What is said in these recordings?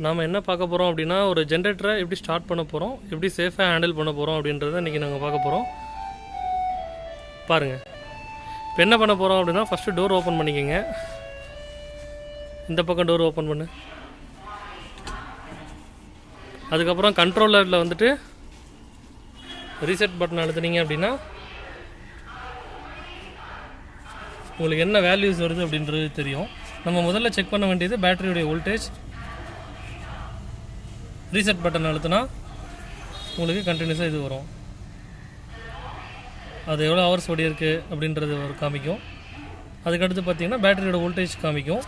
நாம் என்ன பார்க்க போகிறோம் அப்படின்னா ஒரு ஜென்ரேட்டரை எப்படி ஸ்டார்ட் பண்ண போகிறோம், எப்படி சேஃபாக ஹேண்டில் பண்ண போகிறோம் அப்படின்றத இன்றைக்கி நாங்கள் பார்க்க போகிறோம். பாருங்கள், இப்போ என்ன பண்ண போகிறோம் அப்படின்னா ஃபஸ்ட்டு டோர் ஓப்பன் பண்ணிக்கோங்க. இந்த பக்கம் டோர் ஓப்பன் பண்ணு. அதுக்கப்புறம் கண்ட்ரோலரில் வந்துட்டு ரீசெட் பட்டன் அழுத்துனீங்க அப்படின்னா உங்களுக்கு என்ன வேல்யூஸ் வருது அப்படின்றது தெரியும். நம்ம முதல்ல செக் பண்ண வேண்டியது பேட்டரியுடைய வோல்டேஜ். ரீசெட் பட்டன் அழுத்தினா உங்களுக்கு கண்டினியூஸாக இது வரும். அது எவ்வளோ ஹவர்ஸ் ஓடி இருக்குது அப்படின்றது ஒரு காமிக்கும். அதுக்கடுத்து பார்த்திங்கன்னா பேட்டரியோட வோல்டேஜ் காமிக்கும்.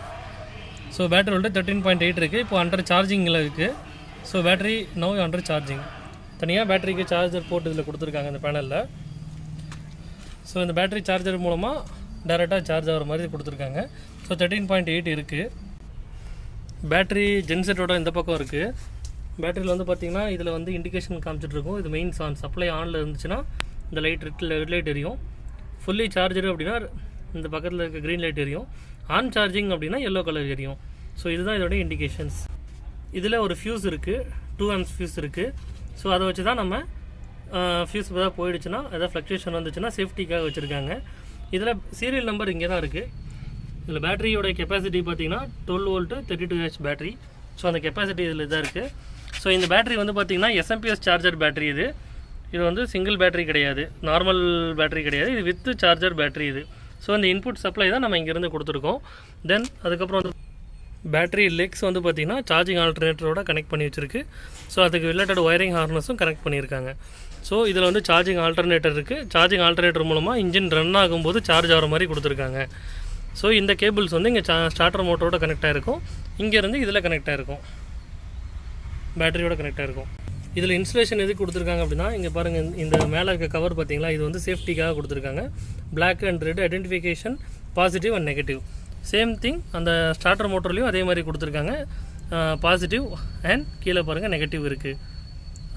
ஸோ பேட்டரி வோல்டேஜ் 13.8 இருக்குது. இப்போ அண்டர் சார்ஜிங்கில் இருக்குது. So battery now under charging. தனியாக பேட்டரிக்கு சார்ஜர் போட்டு இதில் கொடுத்துருக்காங்க இந்த பேனலில். ஸோ இந்த பேட்டரி சார்ஜர் மூலமாக டைரெக்டாக சார்ஜ் ஆகிற மாதிரி கொடுத்துருக்காங்க. ஸோ 13.8 இருக்குது. பேட்டரி ஜென்செட்டோட இந்த பக்கம் இருக்குது. பேட்டரியில் வந்து பார்த்திங்கன்னா இதில் வந்து இண்டிகேஷன் காமிச்சிட்ருக்கும். இது மெயின்ஸ் ஆன், சப்ளை ஆனில் இருந்துச்சுன்னா இந்த ரெட் லைட் எரியும். ஃபுல்லி சார்ஜர் அப்படின்னா இந்த பக்கத்தில் இருக்க க்ரீன் லைட் எரியும். ஆன் சார்ஜிங் அப்படின்னா எல்லோ கலர் எரியும். ஸோ இதுதான் இதோடைய இண்டிகேஷன்ஸ். இதில் ஒரு ஃபியூஸ் இருக்குது, 2 amps ஃபியூஸ் இருக்குது. ஸோ அதை வச்சு தான் நம்ம ஃபியூஸ் ஏதாவது போயிடுச்சுன்னா, எதாவது ஃப்ளக்சுவேஷன் வந்துச்சுன்னா சேஃப்டிக்காக வச்சுருக்காங்க. இதில் சீரியல் நம்பர் இங்கே தான் இருக்குது. இதில் பேட்டரியோட கெப்பாசிட்டி பார்த்திங்கன்னா 12 volt 32Ah பேட்டரி. ஸோ அந்த கெப்பாசிட்டி இதில் இதாக இருக்குது. ஸோ இந்த பேட்டரி வந்து பார்த்திங்கன்னா SMPS சார்ஜர் பேட்டரி. இது வந்து சிங்கிள் பேட்டரி கிடையாது, நார்மல் பேட்டரி கிடையாது, இது வித் சார்ஜர் பேட்டரி இது. ஸோ இந்த இன்புட் சப்ளை தான் நம்ம இங்கேருந்து கொடுத்துருக்கோம். தென் அதுக்கப்புறம் வந்து பேட்டரி லெக்ஸ் வந்து பார்த்திங்கன்னா சார்ஜிங் ஆல்டர்னேட்டரோட கனெக்ட் பண்ணி வச்சுருக்கு. ஸோ அதுக்கு ரிலேட்டட் ஒயரிங் ஹார்னஸும் கனெக்ட் பண்ணியிருக்காங்க. ஸோ இதில் வந்து சார்ஜிங் ஆல்டர்னேட்டர் இருக்குது. சார்ஜிங் ஆல்டர்னேட்டர் மூலமாக இன்ஜின் ரன் ஆகும்போது சார்ஜ் ஆகிற மாதிரி கொடுத்துருக்காங்க. ஸோ இந்த கேபிள்ஸ் வந்து இங்கே ஸ்டார்டர் மோட்டரோட கனெக்ட் ஆகிருக்கும். இங்கேருந்து இதில் கனெக்ட் ஆகிருக்கும், பேட்டரியோட கனெக்ட் ஆகிருக்கும். இதில் இன்சுலேஷன் எதுக்கு கொடுத்துருக்காங்க அப்படின்னா, இங்கே பாருங்கள், இந்த மேலே இருக்க கவர் பார்த்தீங்களா, இது வந்து சேஃப்டிக்காக கொடுத்துருக்காங்க. Black and red identification, positive and negative. Same thing அந்த ஸ்டார்டர் மோட்டர்லேயும் அதே மாதிரி கொடுத்துருக்காங்க. பாசிட்டிவ் அண்ட் கீழே பாருங்கள் நெகட்டிவ் இருக்குது.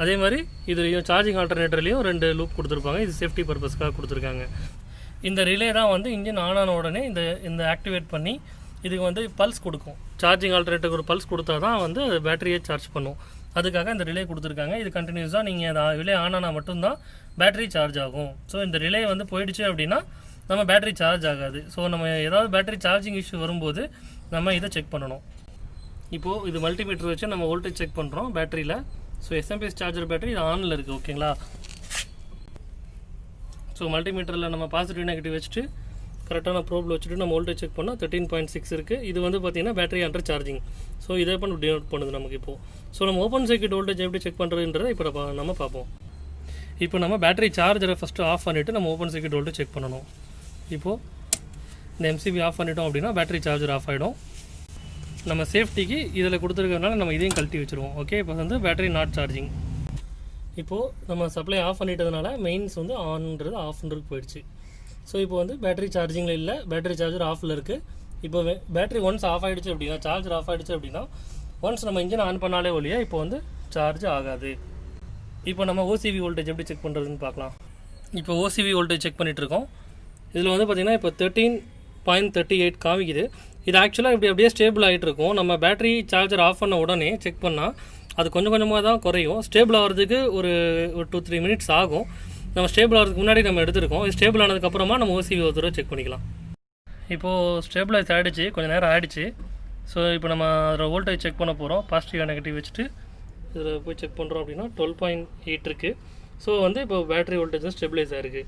அதே மாதிரி இதுலேயும் சார்ஜிங் ஆல்டர்னேட்டர்லேயும் 2 லூப் கொடுத்துருப்பாங்க. இது சேஃப்டி பர்பஸ்க்காக கொடுத்துருக்காங்க. இந்த ரிலே தான் வந்து இன்ஜின் ஆன் ஆன உடனே இந்த ஆக்டிவேட் பண்ணி இதுக்கு வந்து பல்ஸ் கொடுக்கும். சார்ஜிங் ஆல்டர்னேட்டருக்கு ஒரு பல்ஸ் கொடுத்தா தான் வந்து பேட்டரியை சார்ஜ் பண்ணும். அதுக்காக இந்த ரிலே கொடுத்துருக்காங்க. இது கண்டினியூஸாக நீங்கள் அதை ரிலே ஆன் ஆனால் மட்டும்தான் பேட்டரி சார்ஜ் ஆகும். ஸோ இந்த ரிலே வந்து போயிடுச்சு அப்படின்னா நம்ம பேட்டரி சார்ஜ் ஆகாது. ஸோ நம்ம ஏதாவது பேட்டரி சார்ஜிங் இஷ்யூ வரும்போது நம்ம இதை செக் பண்ணணும். இப்போது இது மல்டிமீட்டர் வச்சு நம்ம வோல்டேஜ் செக் பண்ணுறோம் பேட்டரியில். ஸோ SMPS சார்ஜர் பேட்டரி இது ஆனில் இருக்குது, ஓகேங்களா. ஸோ மல்டிமீட்டரில் நம்ம பாசிட்டிவ் நெகட்டிவ் வச்சுட்டு கரெக்டான ப்ரோபில் வச்சுட்டு நம்ம வோல்டேஜ் செக் பண்ணால் 13.6 இருக்குது. இது வந்து பார்த்திங்கன்னா பேட்டரி அண்டர் சார்ஜிங். ஸோ இதை பண்ண டினோட் பண்ணுது நமக்கு இப்போது. ஸோ நம்ம ஓப்பன் சர்க்யூட் வோல்டேஜ் எப்படி செக் பண்ணுறதுன்றதை இப்போ நம்ம பார்ப்போம். இப்போ நம்ம பேட்டரி சார்ஜரை ஃபஸ்ட்டு ஆஃப் பண்ணிவிட்டு நம்ம ஓப்பன் சர்க்யூட் வோல்டேஜ் செக் பண்ணணும். இப்போது இந்த MCB ஆஃப் பண்ணிட்டோம் அப்படின்னா பேட்டரி சார்ஜர் ஆஃப் ஆகிடும். நம்ம சேஃப்டிக்கு இதில் கொடுத்துருக்கறதுனால நம்ம இதையும் கழட்டி வச்சுருவோம். ஓகே, இப்போ வந்து பேட்டரி நாட் சார்ஜிங். இப்போது நம்ம சப்ளை ஆஃப் பண்ணிட்டதுனால மெயின்ஸ் வந்து ஆன்ன்றது ஆஃப்ன்றது போயிடுச்சு. ஸோ இப்போ வந்து பேட்டரி சார்ஜிங்கில் இல்லை, பேட்டரி சார்ஜர் ஆஃபில் இருக்குது. இப்போ பேட்டரி ஒன்ஸ் ஆஃப் ஆகிடுச்சு அப்படின்னா, சார்ஜர் ஆஃப் ஆகிடுச்சு அப்படின்னா ஒன்ஸ் நம்ம இன்ஜின் ஆன் பண்ணாலே ஒழிய இப்போ வந்து சார்ஜ் ஆகாது. இப்போ நம்ம OCV வோல்டேஜ் எப்படி செக் பண்ணுறதுன்னு பார்க்கலாம். இப்போ OCV வோல்டேஜ் செக் பண்ணிகிட்ருக்கோம். இதில் வந்து பார்த்திங்கன்னா இப்போ 13.38 காமிக்குது. இது ஆக்சுவலாக இப்படி அப்படியே ஸ்டேபிள் ஆகிட்டு இருக்கும். நம்ம பேட்டரி சார்ஜர் ஆஃப் பண்ண உடனே செக் பண்ணால் அது கொஞ்சம் கொஞ்சமாக தான் குறையும். ஸ்டேபிள் ஆகிறதுக்கு ஒரு 2-3 மினிட்ஸ் ஆகும். நம்ம ஸ்டேபிள் ஆகிறதுக்கு முன்னாடி நம்ம எடுத்துருக்கோம். ஸ்டேபிள் ஆனதுக்கப்புறமா நம்ம OCV ஒரு தடவை செக் பண்ணிக்கலாம். இப்போது ஸ்டேபிளைஸ் ஆகிடுச்சு, கொஞ்சம் நேரம் ஆகிடுச்சு. ஸோ இப்போ நம்ம அதில் வோல்டேஜ் செக் பண்ண போகிறோம். பாசிட்டிவ் நெகட்டிவ் வச்சுட்டு இதில் போய் செக் பண்ணுறோம் அப்படின்னா 12.8 இருக்குது. ஸோ வந்து இப்போ பேட்டரி வோல்டேஜ் ஸ்டெபிளைஸ் ஆகிருக்கு.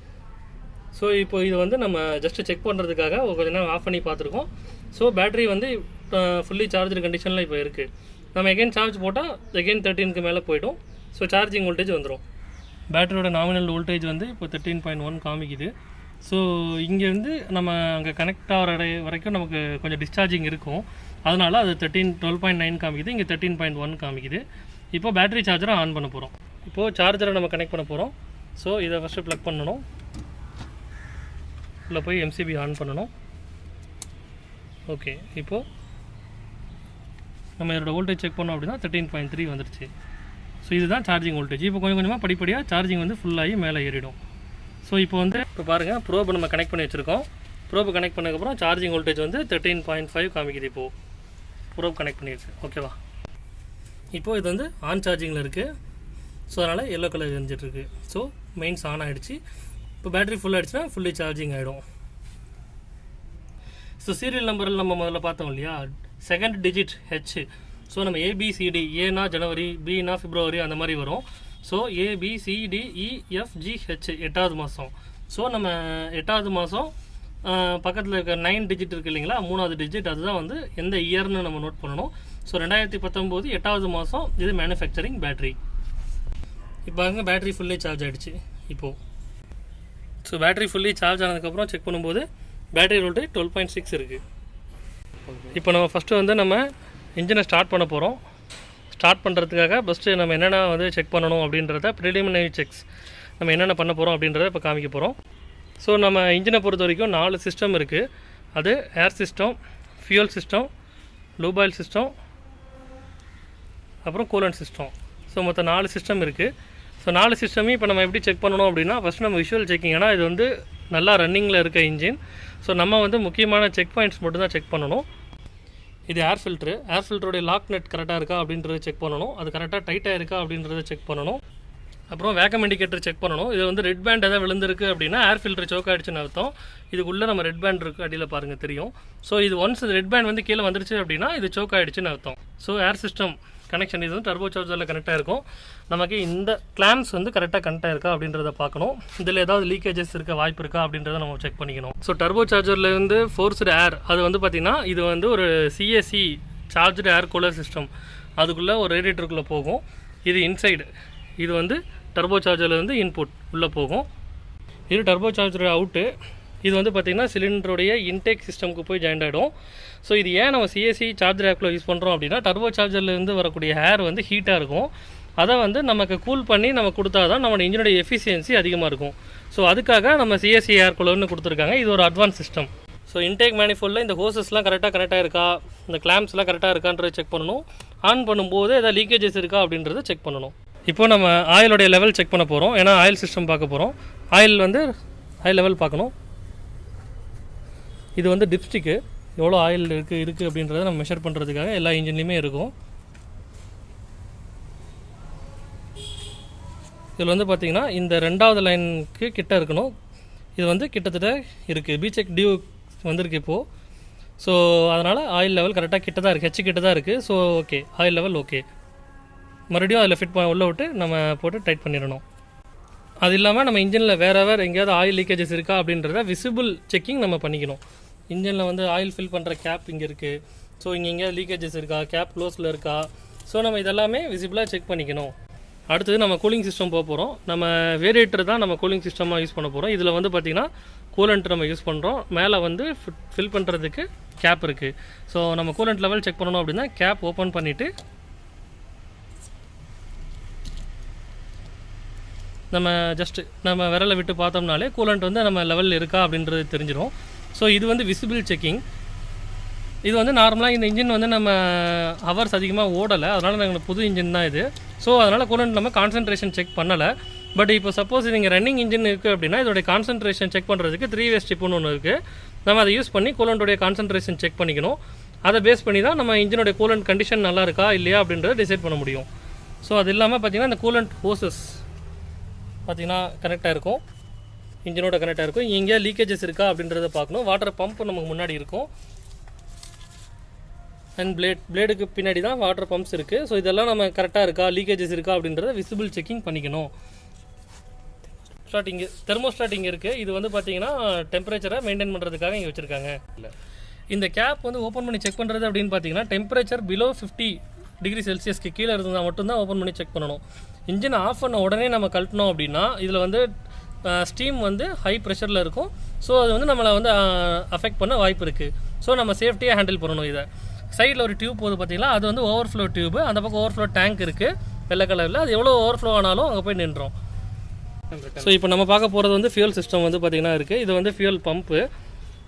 ஸோ இப்போ இது வந்து நம்ம ஜஸ்ட்டு செக் பண்ணுறதுக்காக கொஞ்சம் நேரம் ஆஃப் பண்ணி பார்த்துருக்கோம். ஸோ பேட்டரி வந்து ஃபுல்லி சார்ஜர் கண்டிஷனில் இப்போ இருக்குது. நம்ம எகைன் சார்ஜ் போட்டால் எகைன் 13க்கு மேலே போய்டும். ஸோ சார்ஜிங் வோல்டேஜ் வந்துடும். பேட்டரியோட நாமினல் வோல்டேஜ் வந்து இப்போ 13.1 காமிக்குது. ஸோ இங்கேருந்து நம்ம அங்கே கனெக்ட் ஆகிற வரைக்கும் நமக்கு கொஞ்சம் டிஸ்சார்ஜிங் இருக்கும். அதனால் அது 12.9 காமிக்குது, இங்கே 13.1 காமிக்குது. இப்போ பேட்டரி சார்ஜரை ஆன் பண்ண போகிறோம். இப்போது சார்ஜரை நம்ம கனெக்ட் பண்ண போகிறோம். ஸோ இதை ஃபஸ்ட்டு ப்ளக் பண்ணணும். உள்ளே போய் MCB ஆன் பண்ணணும். ஓகே, இப்போது நம்ம இதோட வோல்டேஜ் செக் பண்ணோம் அப்படின்னா 13.3 வந்துடுச்சு. ஸோ இதுதான் சார்ஜிங் வோல்டேஜ். இப்போ கொஞ்சம் கொஞ்சமாக படிப்படியாக சார்ஜிங் வந்து ஃபுல்லாகி மேலே ஏறிடும். ஸோ இப்போ பாருங்கள், ப்ரோப் நம்ம கனெக்ட் பண்ணி வச்சுருக்கோம். ப்ரோப் கனெக்ட் பண்ணதுக்கப்புறம் சார்ஜிங் வோல்டேஜ் வந்து 13.5 காமிக்குது. இப்போது ப்ரோப் கனெக்ட் பண்ணியிருக்கு, ஓகேவா. இப்போது இது வந்து ஆன் சார்ஜிங்கில் இருக்குது. ஸோ அதனால் எல்லோ கலர் எரிஞ்சிட்ருக்கு. ஸோ மெயின்ஸ் ஆன் ஆகிடுச்சு. இப்போ பேட்டரி ஃபுல் ஆகிடுச்சுன்னா ஃபுல்லி சார்ஜிங் ஆகிடும். ஸோ சீரியல் நம்பரில் நம்ம முதல்ல பார்த்தோம் இல்லையா, செகண்ட் டிஜிட் ஹெச். ஸோ நம்ம ஏபிசிடி, ஏனா ஜனவரி, பினா பிப்ரவரி அந்த மாதிரி வரும். ஸோ ABCDEFGH 8வது மாதம். ஸோ நம்ம 8வது மாதம் பக்கத்தில் இருக்க 9 டிஜிட் இருக்குது இல்லைங்களா, 3வது டிஜிட், அதுதான் வந்து எந்த இயர்னு நம்ம நோட் பண்ணணும். ஸோ 2019 8வது மாதம் இது மேனுஃபேக்சரிங் பேட்ரி. இப்போ அங்கே பேட்ரி ஃபுல்லி சார்ஜ் ஆகிடுச்சு. இப்போது ஸோ பேட்ரி ஃபுல்லி சார்ஜ் ஆனதுக்கப்புறம் செக் பண்ணும்போது பேட்டரி வோல்டேஜ் 12.6 இருக்குது. இப்போ நம்ம ஃபஸ்ட்டு வந்து நம்ம இன்ஜினை ஸ்டார்ட் பண்ண போகிறோம். ஸ்டார்ட் பண்ணுறதுக்காக ஃபஸ்ட்டு நம்ம என்னென்ன வந்து செக் பண்ணணும் அப்படின்றத ப்ரிலிமினரி செக்ஸ் நம்ம என்னென்ன பண்ண போகிறோம் அப்படின்றத இப்போ காமிக்க போகிறோம். ஸோ நம்ம இன்ஜினை பொறுத்த வரைக்கும் 4 சிஸ்டம் இருக்குது. அது air system, fuel system, lube oil system, அப்புறம் கூலண்ட் சிஸ்டம். ஸோ மொத்தம் 4 சிஸ்டம் இருக்குது. ஸோ 4 சிஸ்டமே இப்போ நம்ம எப்படி செக் பண்ணணும் அப்படின்னா, ஃபஸ்ட்டு நம்ம விஷுவல் செக்கிங். ஏன்னா இது வந்து நல்லா ரன்னிங்கில் இருக்க இன்ஜின். ஸோ நம்ம வந்து முக்கியமான செக் பாயிண்ட்ஸ் மட்டும் தான் செக் பண்ணணும். இது ஏர் ஃபில்ட்ரு. ஏர் ஃபில்டருடைய லாக் நட் கரெக்டாக இருக்கா அப்படின்றத செக் பண்ணணும். அது கரெக்டாக டைட்டாக இருக்கா அப்படின்றத செக் பண்ணணும். அப்புறம் வேக்கம் இண்டிகேட்டர் செக் பண்ணணும். இது வந்து ரெட் பேண்ட் எதாவது விழுந்திருக்கு அப்படின்னா ஏர் ஃபில்டர் சோக் ஆகிடுச்சுன்னு அர்த்தம். இதுக்குள்ளே நம்ம ரெட் பேண்ட் இருக்குது, அடியில் பாருங்கள் தெரியும். ஸோ இது ஒன்ஸ் ரெட் பேண்ட் வந்து கீழே வந்துருச்சு அப்படின்னா இது சோக் ஆகிடுச்சுன்னு அர்த்தம். ஸோ ஏர் சிஸ்டம் கனெக்ஷன் இது வந்து டர்போ சார்ஜரில் கனெக்டாக இருக்கும். நமக்கு இந்த கிளாம்ஸ் வந்து கரெக்டாக கனெக்டாக இருக்கா அப்படின்றத பார்க்கணும். இதில் ஏதாவது லீக்கேஜஸ் இருக்க வாய்ப்பு இருக்கா அப்படின்றத நம்ம செக் பண்ணிக்கணும். ஸோ டர்போ சார்ஜர்லேருந்து ஃபோர்ஸ்டு ஏர், அது வந்து பார்த்திங்கன்னா இது வந்து ஒரு CAC charged air cooler system. அதுக்குள்ளே ஒரு ரேடியேட்டருக்குள்ளே போகும். இது இன்சைடு. இது வந்து டர்போ சார்ஜர்லேருந்து இன்புட் உள்ளே போகும். இது டர்போ சார்ஜர் அவுட்டு. இது வந்து பார்த்திங்கன்னா சிலிண்டருடைய இன்டேக் சிஸ்டமுக்கு போய் ஜாயின் ஆகிடும். ஸோ இது ஏன் நம்ம CAC சார்ஜர் ஆப்பில் யூஸ் பண்ணுறோம் அப்படின்னா, டர்போ சார்ஜர்லேருந்து வரக்கூடிய ஏர் வந்து ஹீட்டாக இருக்கும். அதை வந்து நமக்கு கூல் பண்ணி நம்ம கொடுத்தா தான் நம்மளோட இன்ஜினுடைய எஃபிஷியன்சி அதிகமாக இருக்கும். ஸோ அதுக்காக நம்ம CAC ஏர் கூலர்னு கொடுத்துருக்காங்க. இது ஒரு அட்வான்ஸ் சிஸ்டம். ஸோ இன்டேக் மேனிஃபோல்டில் இந்த ஹோசஸ்லாம் கரெக்டாக கனெக்டாக இருக்கா, இந்த கிளாம்ப்ஸ்லாம் கரெக்டாக இருக்கான்றதை செக் பண்ணணும். ஆன் பண்ணும்போது எதாவது லீக்கேஜஸ் இருக்கா அப்படின்றத செக் பண்ணணும். இப்போ நம்ம ஆயிலுடைய லெவல் செக் பண்ண போகிறோம். ஏன்னா ஆயில் சிஸ்டம் பார்க்க போகிறோம். ஆயில் லெவல் பார்க்கணும். இது வந்து டிப்ஸ்டிக்கு எவ்வளோ ஆயில் இருக்குது அப்படின்றத நம்ம மெஷர் பண்ணுறதுக்காக எல்லா இன்ஜின்லேயுமே இருக்கும். இதில் வந்து பார்த்திங்கன்னா இந்த 2வது லைனுக்கு கிட்ட இருக்கணும். இது வந்து கிட்டத்தட்ட இருக்குது. பிசெக் டியூ வந்திருக்கு இப்போது. ஸோ அதனால் ஆயில் லெவல் கரெக்டாக கிட்ட தான் இருக்குது, ஹெச் கிட்ட தான் இருக்குது. So okay, oil level okay. மறுபடியும் அதில் ஃபிட் உள்ளே விட்டு நம்ம போட்டு டைட் பண்ணிடணும். அது இல்லாமல் நம்ம இன்ஜினில் வேறு எங்கேயாவது ஆயில் லீக்கேஜஸ் இருக்கா அப்படின்றத விசிபிள் செக்கிங் நம்ம பண்ணிக்கணும். இன்ஜினில் வந்து ஆயில் ஃபில் பண்ணுற கேப் இங்கே இருக்குது. ஸோ இங்கே எங்கேயாவது லீக்கேஜஸ் இருக்கா, கேப் க்ளோஸில் இருக்கா. ஸோ நம்ம இதெல்லாமே விசிபிளாக செக் பண்ணிக்கணும். அடுத்தது நம்ம கூலிங் சிஸ்டம் போக போகிறோம். நம்ம வேரியேட்டர் தான் நம்ம கூலிங் சிஸ்டமாக யூஸ் பண்ண போகிறோம். இதில் வந்து பார்த்திங்கன்னா கூலண்ட் நம்ம யூஸ் பண்ணுறோம். மேலே வந்து ஃபில் பண்ணுறதுக்கு கேப் இருக்குது. ஸோ நம்ம கூலண்ட் லெவல் செக் பண்ணணும் அப்படின்னா கேப் ஓப்பன் பண்ணிவிட்டு நம்ம விரலை விட்டு பார்த்தோம்னாலே கூலண்ட் வந்து நம்ம லெவல் இருக்கா அப்படின்றது தெரிஞ்சிடும். ஸோ இது வந்து விசிபிள் செக்கிங். இது வந்து நார்மலாக இந்த இன்ஜின் வந்து நம்ம ஹவர்ஸ் அதிகமாக ஓடலை, அதனால் நாங்கள் புது இன்ஜின் தான் இது. ஸோ அதனால் கூலண்ட் நம்ம கான்சன்ட்ரேஷன் செக் பண்ணலை. பட் இப்போ சப்போஸ் நீங்கள் ரன்னிங் இன்ஜின் இருக்குது அப்படின்னா இதோடைய கான்சன்ட்ரேஷன் செக் பண்ணுறதுக்கு 3-வே ஸ்டெப்னு ஒன்று இருக்குது. நம்ம அதை யூஸ் பண்ணி கூலண்ட்டுடைய கான்சன்ட்ரேஷன் செக் பண்ணிக்கணும். அதை பேஸ் பண்ணி தான் நம்ம இன்ஜினுடைய கூலண்ட் கண்டிஷன் நல்லா இருக்கா இல்லையா அப்படின்றத டிசைட் பண்ண முடியும். ஸோ அது இல்லாமல் பார்த்திங்கன்னா இந்த கூலண்ட் ஹோசஸ் பார்த்திங்கன்னா கனெக்டாக இருக்கும், இன்ஜினோட கனெக்டாக இருக்கும். இங்கே லீக்கேஜஸ் இருக்கா அப்படின்றத பார்க்கணும். வாட்டர் பம்ப் நமக்கு முன்னாடி இருக்கும். அண்ட் பிளேடுக்கு பின்னாடி தான் வாட்டர் பம்ப்ஸ் இருக்குது. ஸோ இதெல்லாம் நம்ம கரெக்டாக இருக்கா, லீக்கேஜஸ் இருக்கா அப்படின்றத விசிபிள் செக்கிங் பண்ணிக்கணும். தெர்மோஸ்டாட் இங்கே இருக்குது. இது வந்து பார்த்திங்கன்னா டெம்பரேச்சரை மெயின்டைன் பண்ணுறதுக்காக இங்கே வச்சுருக்காங்க. இந்த கேப் வந்து ஓப்பன் பண்ணி செக் பண்ணுறது அப்படின்னு பார்த்தீங்கன்னா டெம்பரேச்சர் பிலோ 50 டிகிரி செல்சியஸ்க்கு கீழே இருந்தால் மட்டும்தான் ஓப்பன் பண்ணி செக் பண்ணணும். இன்ஜின் ஆஃப் பண்ண உடனே நம்ம கழட்டினோம் அப்படின்னா இதில் வந்து ஸ்டீம் வந்து ஹை ப்ரெஷரில் இருக்கும். ஸோ அது வந்து நம்மளை வந்து அஃபெக்ட் பண்ண வாய்ப்பு இருக்குது. ஸோ நம்ம சேஃப்டியாக ஹேண்டில் பண்ணணும். இதை சைடில் ஒரு டியூப் போகுது பார்த்தீங்களா, அது வந்து ஓவர்ஃப்ளோ டியூப். அந்த பக்கம் ஓவர்ஃப்ளோ டேங்க் இருக்குது வெள்ளை கலரில். அது எவ்வளோ ஓவர்ஃப்ளோ ஆனாலும் அங்கே போய் நின்றோம். ஸோ இப்போ நம்ம பார்க்க போகிறது வந்து ஃபியூல் சிஸ்டம் வந்து பார்த்திங்கன்னா இருக்குது. இது வந்து ஃபியூல் பம்ப்பு.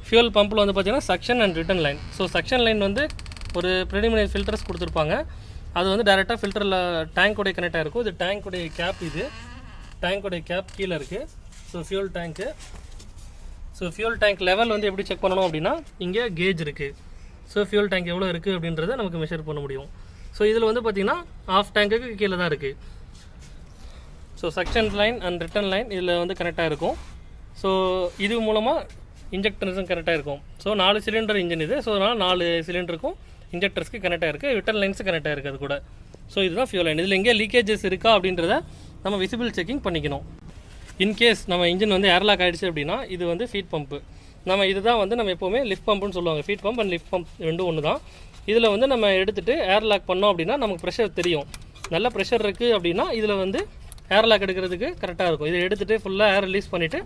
ஃபியூல் பம்பில் வந்து பார்த்திங்கன்னா suction and return line. So suction line வந்து ஒரு ப்ரிலிமினரி ஃபில்டர்ஸ் கொடுத்துருப்பாங்க. அது வந்து டேரெக்டாக ஃபில்டரில் டேங்க்குடைய கனெக்டாக இருக்கும். இது டேங்க்குடைய கேப். இது டேங்க்குடைய கேப் கீழே இருக்குது. ஸோ ஃபியூல் டேங்க்கு. ஸோ ஃபியூல் டேங்க் லெவல் வந்து எப்படி செக் பண்ணணும் அப்படின்னா இங்கே கேஜ் இருக்குது. ஸோ ஃபியூல் டேங்க் எவ்வளோ இருக்குது அப்படின்றத நமக்கு மெஷர் பண்ண முடியும். ஸோ இதில் வந்து பார்த்திங்கன்னா ஆஃப் டேங்குக்கு கீழே தான் இருக்குது. So suction line and return line இதில் வந்து கனெக்டாக இருக்கும். ஸோ இது மூலமாக இன்ஜெக்டர்ஸும் கனெக்டாக இருக்கும். ஸோ 4 சிலிண்டர் இன்ஜின் இது. ஸோ அதனால் 4 சிலிண்டருக்கும் இன்ஜெக்டர்ஸ்க்கு கனெக்டாக இருக்குது, ரிட்டர்ன் லைன்ஸு கனெக்டாக இருக்குது அது கூட. ஸோ இதுதான் ஃபியூல் லைன். இதில் எங்கே லீக்கேஜஸ் இருக்கா அப்படின்றத நம்ம விசிபிள் செக்கிங் பண்ணிக்கணும். இன்கேஸ் நம்ம இன்ஜின் வந்து ஏர்லாக் ஆகிடுச்சு அப்படின்னா இது வந்து ஃபீட் பம்பு. நம்ம இதுதான் வந்து நம்ம எப்போவுமே லிஃப்ட் பம்புன்னு சொல்லுவாங்க. Feed pump and lift pump ரெண்டும் ஒன்று தான். இதில் வந்து நம்ம எடுத்துகிட்டு ஏர்லாக் பண்ணோம் அப்படின்னா நமக்கு ப்ரெஷர் தெரியும். நல்ல ப்ரெஷர் இருக்குது அப்படின்னா இதில் வந்து ஏர்லாக் எடுக்கிறதுக்கு கரெக்டாக இருக்கும். இதை எடுத்துகிட்டு ஃபுல்லாக ஏர் ரிலீஸ் பண்ணிவிட்டு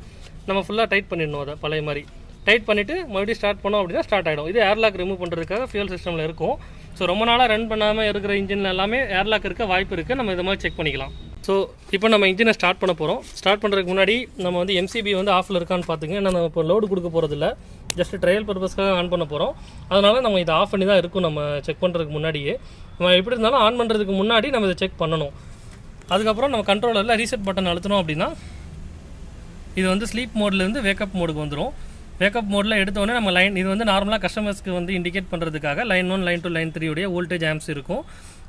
நம்ம ஃபுல்லாக டைட் பண்ணிடணும். அதை பழைய மாதிரி டைட் பண்ணிவிட்டு மறுபடியும் ஸ்டார்ட் பண்ணோம் அப்படின்னா ஸ்டார்ட் ஆகிடும். இது ஏர்லாக் ரிமூவ் பண்ணுறதுக்காக ஃபியூல் சிஸ்டமில் இருக்கும். ஸோ ரொம்ப நாளாக ரன் பண்ணாமல் இருக்கிற இன்ஜினில் எல்லாமே ஏர்லாக் இருக்க வாய்ப்பு இருக்குது. நம்ம இதை மாதிரி செக் பண்ணிக்கலாம். ஸோ இப்போ நம்ம இன்ஜினை ஸ்டார்ட் பண்ண போகிறோம். ஸ்டார்ட் பண்ணுறதுக்கு முன்னாடி நம்ம வந்து எம்சிபி வந்து ஆஃபில் இருக்கான்னு பார்த்துங்க. நம்ம இப்போ லோடு கொடுக்க போகிறதில்ல, ஜஸ்ட் ட்ரையல் பர்பஸ்க்காக ஆன் பண்ண போகிறோம். அதனால் நம்ம இதை ஆஃப் பண்ணி தான் இருக்கும். நம்ம செக் பண்ணுறதுக்கு முன்னாடியே நம்ம எப்படி இருந்தாலும் ஆன் பண்ணுறதுக்கு முன்னாடி நம்ம இதை செக் பண்ணணும். அதுக்கப்புறம் நம்ம கண்ட்ரோலரில் ரீசெட் பட்டன் அழுத்தணும் அப்படின்னா இது வந்து ஸ்லீப் மோட்லேருந்து வேக்கப் மோடுக்கு வந்துடும். வேக்கப் மோடில் எடுத்தோடனே நம்ம லைன் இது வந்து நார்மலாக கஸ்டமர்ஸ்க்கு வந்து இண்டிகேட் பண்ணுறதுக்காக லைன் 1, லைன் 2, லைன் 3 உடைய வோல்டேஜ் ஆம்ஸ் இருக்கும்.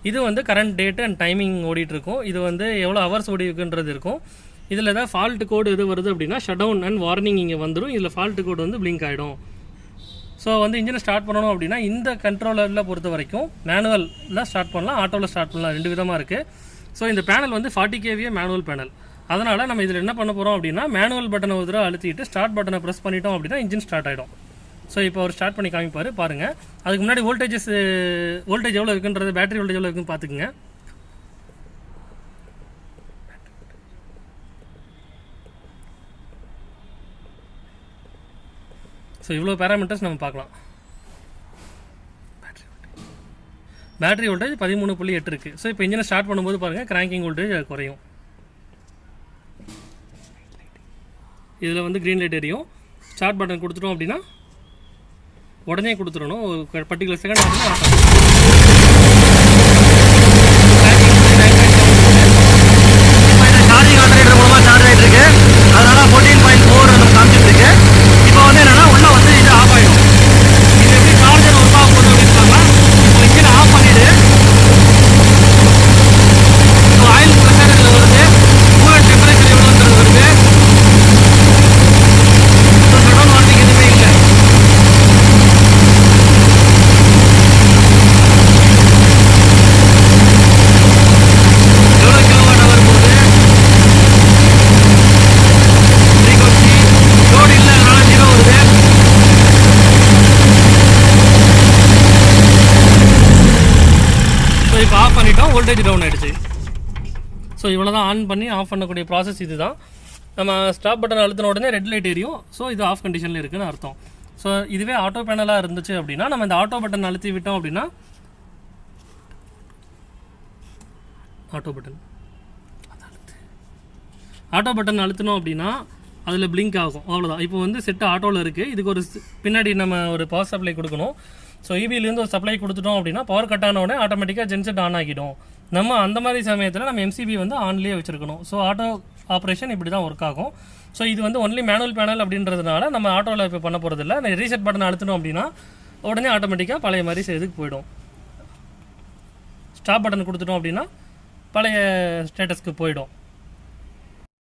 இது வந்து கரண்ட் டேட்டு அண்ட் டைமிங் ஓடிட்டுருக்கும். இது வந்து எவ்வளோ ஹவர்ஸ் ஓடி இருக்குன்றது இருக்கும். இதில் ஏதாவது ஃபால்ட் கோடு எது வருது அப்படின்னா ஷட் டவுன் அண்ட் வார்னிங் இங்கே வந்துடும். இதில் ஃபால்ட் கோடு வந்து பிளிங்க் ஆகிடும். ஸோ வந்து இன்ஜினை ஸ்டார்ட் பண்ணணும் அப்படின்னா இந்த கண்ட்ரோலரில் பொறுத்த வரைக்கும் மேனுவலில் ஸ்டார்ட் பண்ணலாம், ஆட்டோவில் ஸ்டார்ட் பண்ணலாம். 2 விதமாக இருக்குது. ஸோ இந்த பேனல் வந்து 40 kVA மேனுவல் பேனல். அதனால் நம்ம இதில் என்ன பண்ண போகிறோம் அப்படின்னா மேனுவல் பட்டனை ஒரு தடவை அழுத்திட்டு ஸ்டார்ட் பட்டனை ப்ரெஸ் பண்ணிட்டோம் அப்படின்னா இன்ஜின் ஸ்டார்ட் ஆகிடும். ஸோ இப்போ அவர் ஸ்டார்ட் பண்ணி காமிப்பார் பாருங்கள். அதுக்கு முன்னாடி வோல்டேஜ் எவ்வளோ இருக்குன்றது, பேட்டரி வோல்டேஜ் எவ்வளோ இருக்குன்னு பார்த்துக்குங்க. ஸோ இவ்வளோ பேராமீட்டர்ஸ் நம்ம பார்க்கலாம். பேட்டரி வோல்டேஜ் 13.8 இருக்குது. ஸோ இப்போ இன்ஜினை ஸ்டார்ட் பண்ணும்போது பாருங்கள் கிராங்கிங் வோல்டேஜ் குறையும். இதில் வந்து க்ரீன் லைட் எரியும். ஸ்டார்ட் பட்டன் கொடுத்துட்டோம் அப்படின்னா உடனே கொடுத்துடணும். ஒரு பர்டிகுலர் செகண்ட் ஆகுதுன்னா சார்ஜிங் ஆல்டர்னேட்டர் மூலமாக சார்ஜ் ஆகிட்டு இருக்கு. அதனால் 14.4 நம்ம காமிச்சிட்டு இருக்கு. இப்போ வந்து என்னென்னா உள்ளே வந்து இது ஆஃப் ஆகிடும். இது எப்படி சார்ஜர் ஒர்க் ஆக போகுது அப்படின்னு பார்க்கலாம். இப்போ இன்ஜின் ஆஃப் பண்ணிவிடு. ஸோ ஆயில் ப்ரெஷர் இதில் வருது, கூலண்ட் டெம்பரேச்சர் எவ்வளோன்றது வருது. ஸோ ஷட் வார்னிங் எதுவுமே இல்லை. எவ்வளோ கிலோவாட் ஹவர் போகுது, ஃப்ரீக்வன்சி லோடு இல்லை, அதனால 0 வருது. ஸோ இப்போ ஆஃப் பண்ணிட்டோம், வோல்டேஜ் டவுன் ஆகிடுச்சு. ஸோ இவ்வளோ தான் ஆன் பண்ணி ஆஃப் பண்ணக்கூடிய ப்ராசஸ். இது தான் நம்ம ஸ்டாப் பட்டன் அழுத்தின உடனே ரெட் லைட் எரியும். ஸோ இது ஆஃப் கண்டிஷனில் இருக்குதுன்னு அர்த்தம். ஸோ இதுவே ஆட்டோ பேனலாக இருந்துச்சு அப்படின்னா நம்ம இந்த ஆட்டோ பட்டன் அழுத்தி விட்டோம் அப்படின்னா ஆட்டோ பட்டன் அழுத்தினோம் அப்படின்னா அதில் பிளிங்க் ஆகும். அவ்வளோதான். இப்போ வந்து செட்டு ஆட்டோவில் இருக்குது. இதுக்கு ஒரு பின்னாடி நம்ம ஒரு பவர் சப்ளை கொடுக்கணும். ஸோ இபிலேருந்து ஒரு சப்ளை கொடுத்துட்டோம் அப்படின்னா பவர் கட் ஆன உடனே ஆட்டோமேட்டிக்காக ஜென்செட் ஆன் ஆகிடும். நம்ம அந்த மாதிரி சமயத்தில் நம்ம எம்சிபி வந்து ஆன்லேயே வச்சுருக்கணும். ஸோ ஆட்டோ ஆப்ரேஷன் இப்படி தான் ஒர்க் ஆகும். ஸோ இது வந்து ஒன்லி மேனுவல் பேனல் அப்படின்றதுனால நம்ம ஆட்டோவில் இப்போ பண்ண போகிறதில்ல. ரீசெட் பட்டன் அழுத்தணும் அப்படின்னா உடனே ஆட்டோமேட்டிக்காக பழைய மாதிரி இதுக்கு போயிடும். ஸ்டாப் பட்டன் கொடுத்துட்டோம் அப்படின்னா பழைய ஸ்டேட்டஸ்க்கு போயிடும்.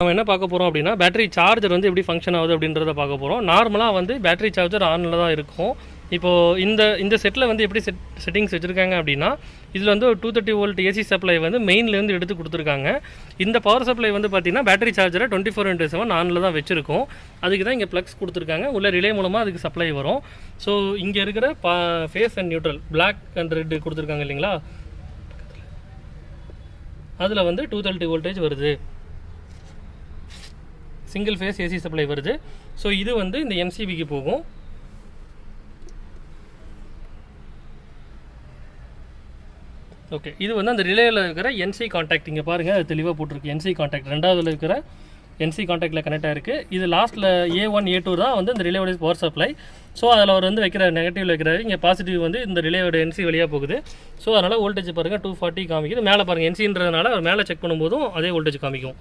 நம்ம என்ன பார்க்க போகிறோம் அப்படின்னா பேட்டரி சார்ஜர் வந்து எப்படி ஃபங்க்ஷன் ஆகுது அப்படின்றத பார்க்க போகிறோம். நார்மலாக வந்து பேட்டரி சார்ஜர் ஆனில் தான் இருக்கும். இப்போது இந்த செட்டில் வந்து எப்படி செட்டிங்ஸ் வச்சுருக்காங்க அப்படின்னா இதில் வந்து ஒரு 230 வோல்ட் ஏசி சப்ளை வந்து மெயின்லேருந்து எடுத்து கொடுத்துருக்காங்க. இந்த பவர் சப்ளை வந்து பார்த்திங்கன்னா பேட்டரி சார்ஜரை 24/7 ஆனில் தான் வச்சுருக்கோம். அதுக்கு தான் இங்கே ப்ளக்ஸ் கொடுத்துருக்காங்க. உள்ள ரிலே மூலமாக அதுக்கு சப்ளை வரும். ஸோ இங்கே இருக்கிற phase and neutral black and red கொடுத்துருக்காங்க இல்லைங்களா, அதில் வந்து 230 வோல்டேஜ் வருது. சிங்கிள் ஃபேஸ் ஏசி சப்ளை வருது. ஸோ இது வந்து இந்த எம்சிபிக்கு போகும். ஓகே, இது வந்து அந்த ரிலேயில் இருக்கிற என்சி கான்டாக்ட் இங்கே பாருங்கள், அது தெளிவாக போட்டிருக்கு. என்சி கான்டாக்ட் ரெண்டாவதுல இருக்கிற என்சி கான்டாக்டில் கனெக்ட் ஆகிருக்கு. இது லாஸ்ட்டில் A1 A2 தான் வந்து இந்த ரிலேவோட பவர் சப்ளை. ஸோ அதில் அவர் வந்து வைக்கிற நெகட்டிவில் வைக்கிறாரு. இங்கே பாசிட்டிவ் வந்து இந்த ரிலேவோட என்சி வழியாக போகுது. ஸோ அதனால் வோல்டேஜ் பாருங்கள் 240 காமிக்குது. மேலே பாருங்கள் என்சின்றதுனால அவர் மேலே செக் பண்ணும்போதும் அதே வோல்டேஜ் காமிக்கும்.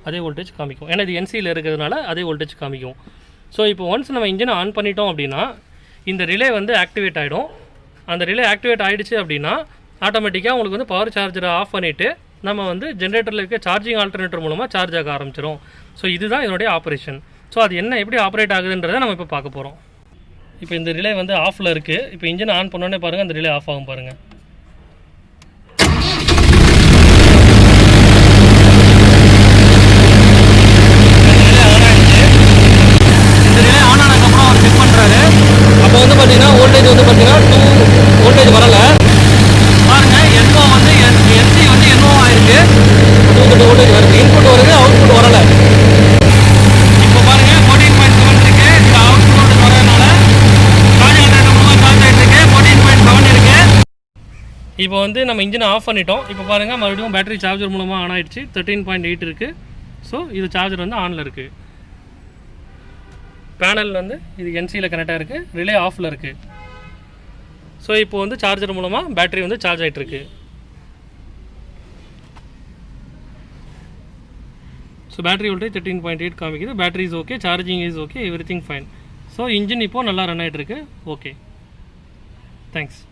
அதே வோல்டேஜ் காமிக்கும். ஏன்னா இது என்சியில் இருக்கிறதுனால அதே வோல்டேஜ் காமிக்கும். ஸோ இப்போ ஒன்ஸ் நம்ம இன்ஜினை ஆன் பண்ணிட்டோம் அப்படின்னா இந்த ரிலே வந்து ஆக்டிவேட் ஆகிடும். அந்த ரிலே ஆக்டிவேட் ஆகிடுச்சு அப்படின்னா ஆட்டோமேட்டிக்காக உங்களுக்கு வந்து பவர் சார்ஜரை ஆஃப் பண்ணிவிட்டு நம்ம வந்து ஜென்ரேட்டரில் இருக்க சார்ஜிங் ஆல்டர்னேட்டர் மூலமாக சார்ஜ் ஆக ஆரம்பிச்சிடும். ஸோ இதுதான் இதனுடைய ஆப்ரேஷன். ஸோ அது என்ன எப்படி ஆப்ரேட் ஆகுதுன்றதை நம்ம இப்போ பார்க்க போகிறோம். இப்போ இந்த ரிலே வந்து ஆஃபில் இருக்குது. இப்போ இன்ஜினை ஆன் பண்ணோன்னே பாருங்கள், அந்த ரிலே ஆஃப் ஆகும் பாருங்கள். அப்போ வந்து பார்த்தீங்கன்னா வோல்டேஜ் வந்து பார்த்தீங்கன்னா 2 வோல்டேஜ் வரலை பாருங்கள். என்ஓ வந்து என்சி வந்து என்ஓ ஆயிருக்கு. 2 வோல்டேஜ் வருது, இன்புட் வருது, அவுட்புட் வரலை. இப்போ பாருங்கள் 14.7 இருக்குது. இப்போ அவுட்புட் வரதுனால சார்ஜ் ஆல்டர்னேட்டர் மூலமாக சார்ஜ் ஆகிட்டு இருக்கு. 14.7 இருக்குது. இப்போ வந்து நம்ம இன்ஜினை ஆஃப் பண்ணிட்டோம். இப்போ பாருங்கள் மறுபடியும் பேட்டரி சார்ஜர் மூலமாக ஆன் ஆகிடுச்சு. 13.8 இருக்குது. ஸோ இது சார்ஜர் வந்து ஆனில் இருக்குது. பேனல் வந்து இது என்சியில் கனெக்ட் ஆகிருக்கு. ரிலே ஆஃபில் இருக்குது. ஸோ இப்போ வந்து சார்ஜர் மூலமாக பேட்டரி வந்து சார்ஜ் ஆகிட்டுருக்கு. ஸோ பேட்டரி வோல்டேஜ் 13.8 காமிக்குது. Battery is okay, charging is okay, every thing fine. So engine இப்போது நல்லா ரன் ஆகிட்டுருக்கு. Okay, thanks.